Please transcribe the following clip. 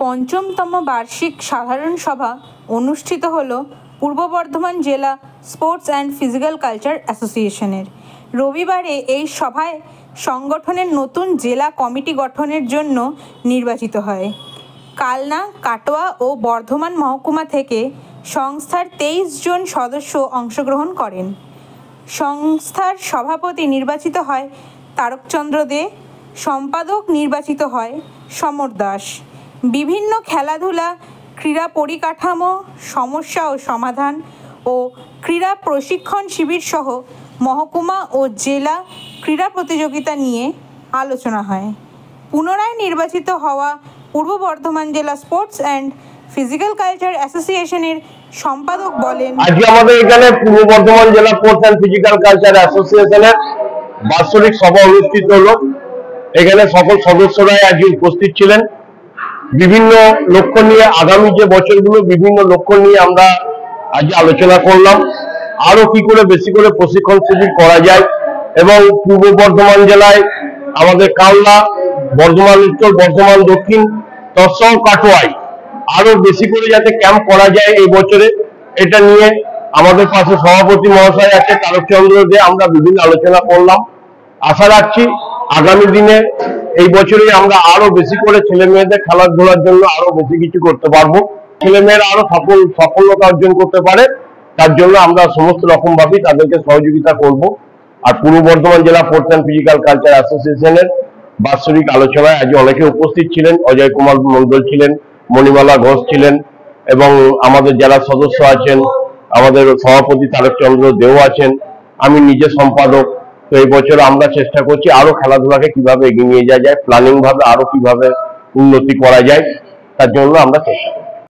পঞ্চমতম বার্ষিক সাধারণ সভা অনুষ্ঠিত হল পূর্ব বর্ধমান জেলা স্পোর্টস অ্যান্ড ফিজিক্যাল কালচার অ্যাসোসিয়েশনের। রবিবারে এই সভায় সংগঠনের নতুন জেলা কমিটি গঠনের জন্য নির্বাচিত হয়। কালনা, কাটোয়া ও বর্ধমান মহকুমা থেকে সংস্থার 23 জন সদস্য অংশগ্রহণ করেন। সংস্থার সভাপতি নির্বাচিত হয় তারকচন্দ্র দে, সম্পাদক নির্বাচিত হয় সমর দাস। বিভিন্ন খেলাধুলা, ক্রীড়া পরিকাঠামো, সমস্যা ও সমাধান ও ক্রীড়া প্রশিক্ষণ শিবির সহ মহকুমা ও জেলা ক্রীড়া প্রতিযোগিতা নিয়ে আলোচনা হয়। পুনরায় নির্বাচিত হওয়া পূর্ব বর্ধমান জেলা স্পোর্টস অ্যান্ড ফিজিক্যাল কালচার অ্যাসোসিয়েশনের সম্পাদক বলেন, আজকে আমাদের এখানে পূর্ব বর্ধমান জেলা স্পোর্টস অ্যান্ড ফিজিক্যাল কালচার অ্যাসোসিয়েশনের বাৎসরিক সভা অনুষ্ঠিত হলো। এখানে সকল সদস্যরাই আজকে উপস্থিত ছিলেন। বিভিন্ন লক্ষ্য নিয়ে, আগামী যে বছরগুলো বিভিন্ন লক্ষ্য নিয়ে আমরা আজকে আলোচনা করলাম। আরো কি করে বেশি করে প্রশিক্ষণ শিবির করা যায় এবং পূর্ব বর্ধমান জেলায় আমাদের কালনা, বর্ধমান উত্তর, বর্ধমান দক্ষিণ, তৎসহ কাটোয়ায় আরো বেশি করে যাতে ক্যাম্প করা যায় এই বছরে, এটা নিয়ে আমাদের পাশে সভাপতি মহাশয় আছে তারকচন্দ্র দে, আমরা বিভিন্ন আলোচনা করলাম। আশা রাখছি আগামী দিনে এই বছরে আমরা আরো বেশি করে ছেলে মেয়েদের খেলাধুলার জন্য আরো বেশি কিছু করতে পারবো, ছেলে মেয়েরা আরো সফলতা অর্জন করতে পারে, তার জন্য আমরা সমস্ত রকম ভাবে তাদেরকে সহযোগিতা করব। আর পূর্ব বর্ধমান জেলা স্পোর্টস অ্যান্ড ফিজিক্যাল কালচার অ্যাসোসিয়েশনের বাৎসরিক আলোচনায় আজ অনেকে উপস্থিত ছিলেন। অজয় কুমার মন্ডল ছিলেন, মণিমালা ঘোষ ছিলেন এবং আমাদের জেলা সদস্য আছেন, আমাদের সভাপতি তারকচন্দ্র দেও আছেন, আমি নিজে সম্পাদক। তো এই বছর আমরা চেষ্টা করছি আরো খেলাধুলাকে কিভাবে এগিয়ে নিয়ে যাওয়া যায়, প্ল্যানিং ভাবে আরো কিভাবে উন্নতি করা যায়, তার জন্য আমরা চেষ্টা করছি।